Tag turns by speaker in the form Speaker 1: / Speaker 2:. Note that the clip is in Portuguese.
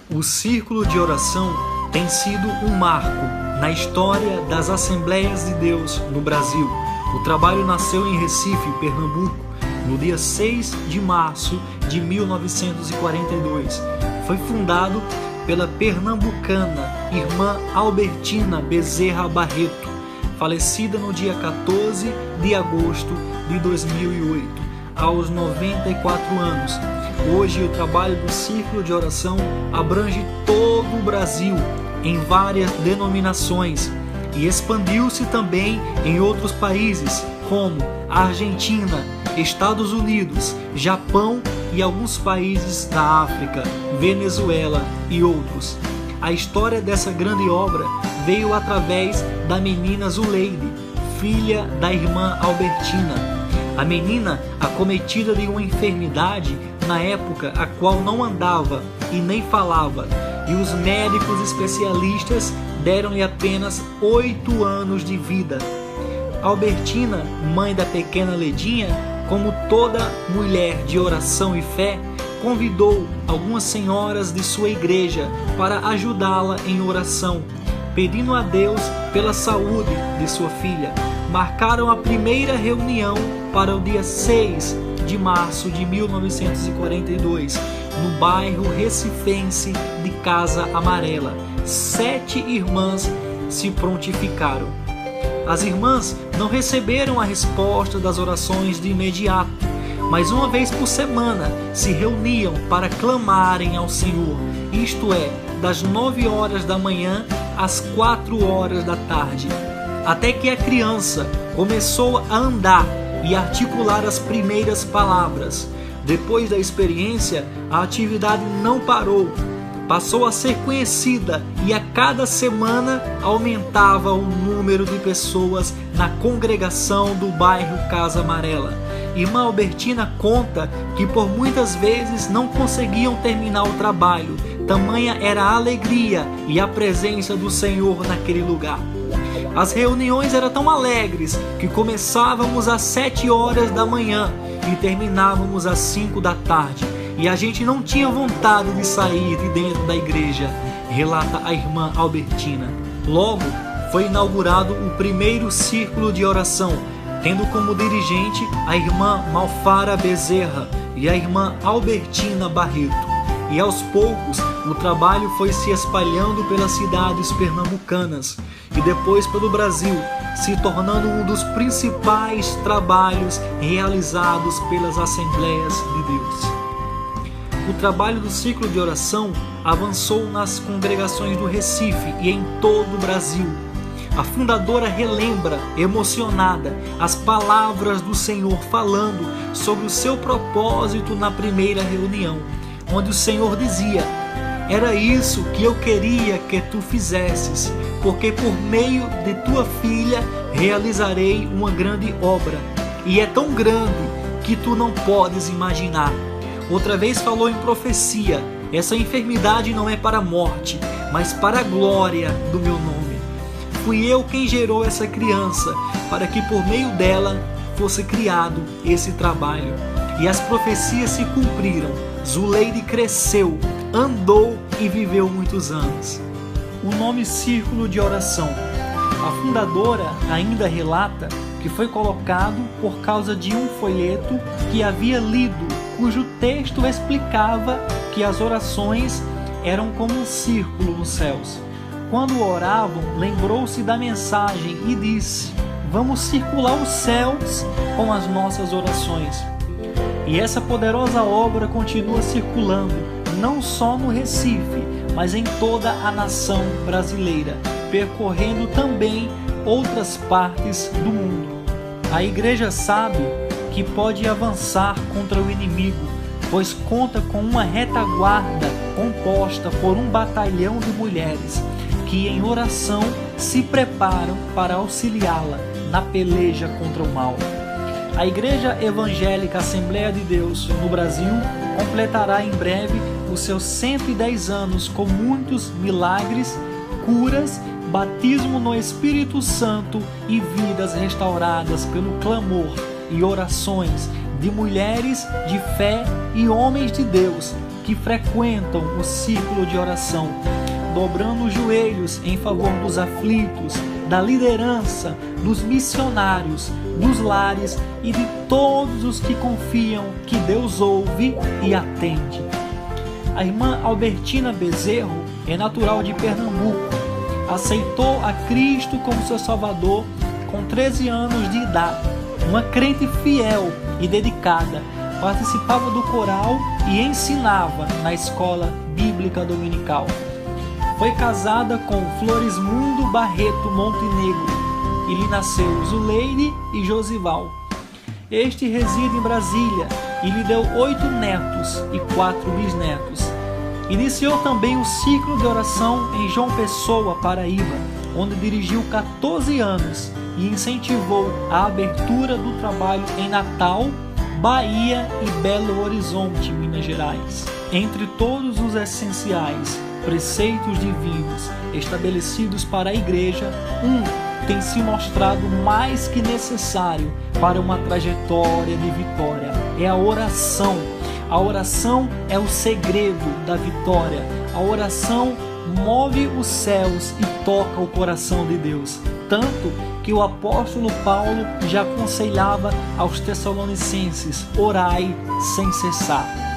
Speaker 1: O círculo de oração tem sido um marco na história das Assembleias de Deus no Brasil. O trabalho nasceu em Recife, Pernambuco, no dia 6 de março de 1942. Foi fundado pela pernambucana irmã Albertina Bezerra Barreto, falecida no dia 14 de agosto de 2008, aos 94 anos. Hoje, o trabalho do Círculo de Oração abrange todo o Brasil, em várias denominações, e expandiu-se também em outros países, como Argentina, Estados Unidos, Japão e alguns países da África, Venezuela e outros. A história dessa grande obra veio através da menina Zuleide, filha da irmã Albertina. A menina, acometida de uma enfermidade, na época a qual não andava e nem falava, e os médicos especialistas deram-lhe apenas 8 anos de vida. Albertina, mãe da pequena Ledinha, como toda mulher de oração e fé, convidou algumas senhoras de sua igreja para ajudá-la em oração, pedindo a Deus pela saúde de sua filha. Marcaram a primeira reunião para o dia 6 de março de 1942, no bairro recifense de Casa Amarela. 7 irmãs se prontificaram. As irmãs não receberam a resposta das orações de imediato, mas uma vez por semana se reuniam para clamarem ao Senhor, isto é, das 9 horas da manhã às 4 horas da tarde, até que a criança começou a andar e articular as primeiras palavras. Depois da experiência, a atividade não parou. Passou a ser conhecida e a cada semana aumentava o número de pessoas na congregação do bairro Casa Amarela. Irmã Albertina conta que por muitas vezes não conseguiam terminar o trabalho, tamanha era a alegria e a presença do Senhor naquele lugar. As reuniões eram tão alegres que começávamos às 7 horas da manhã e terminávamos às 5 da tarde. E a gente não tinha vontade de sair de dentro da igreja, relata a irmã Albertina. Logo, foi inaugurado o primeiro círculo de oração, tendo como dirigente a irmã Malfara Bezerra e a irmã Albertina Barreto. E aos poucos, o trabalho foi se espalhando pelas cidades pernambucanas e depois pelo Brasil, se tornando um dos principais trabalhos realizados pelas Assembleias de Deus. O trabalho do ciclo de oração avançou nas congregações do Recife e em todo o Brasil. A fundadora relembra, emocionada, as palavras do Senhor falando sobre o seu propósito na primeira reunião, onde o Senhor dizia: "Era isso que eu queria que tu fizesses, porque por meio de tua filha realizarei uma grande obra, e é tão grande que tu não podes imaginar." Outra vez falou em profecia: "Essa enfermidade não é para a morte, mas para a glória do meu nome. Fui eu quem gerou essa criança, para que por meio dela fosse criado esse trabalho." E as profecias se cumpriram. Zuleide cresceu, andou e viveu muitos anos. O nome Círculo de Oração. A fundadora ainda relata que foi colocado por causa de um folheto que havia lido, cujo texto explicava que as orações eram como um círculo nos céus. Quando oravam, lembrou-se da mensagem e disse: "Vamos circular os céus com as nossas orações." E essa poderosa obra continua circulando, não só no Recife, mas em toda a nação brasileira, percorrendo também outras partes do mundo. A igreja sabe que pode avançar contra o inimigo, pois conta com uma retaguarda composta por um batalhão de mulheres que em oração se preparam para auxiliá-la na peleja contra o mal. A Igreja Evangélica Assembleia de Deus no Brasil completará em breve os seus 110 anos com muitos milagres, curas, batismo no Espírito Santo e vidas restauradas pelo clamor e orações de mulheres de fé e homens de Deus que frequentam o círculo de oração, dobrando os joelhos em favor dos aflitos, da liderança, dos missionários, dos lares e de todos os que confiam que Deus ouve e atende. A irmã Albertina Bezerro é natural de Pernambuco. Aceitou a Cristo como seu Salvador com 13 anos de idade. Uma crente fiel e dedicada, participava do coral e ensinava na escola bíblica dominical. Foi casada com Florismundo Barreto Montenegro e lhe nasceu Zuleide e Josival. Este reside em Brasília e lhe deu 8 netos e 4 bisnetos. Iniciou também o ciclo de oração em João Pessoa, Paraíba, onde dirigiu 14 anos e incentivou a abertura do trabalho em Natal, Bahia e Belo Horizonte, Minas Gerais. Entre todos os essenciais preceitos divinos estabelecidos para a igreja, tem se mostrado mais que necessário para uma trajetória de vitória. É a oração. A oração é o segredo da vitória. A oração move os céus e toca o coração de Deus. Tanto que o apóstolo Paulo já aconselhava aos Tessalonicenses: orai sem cessar.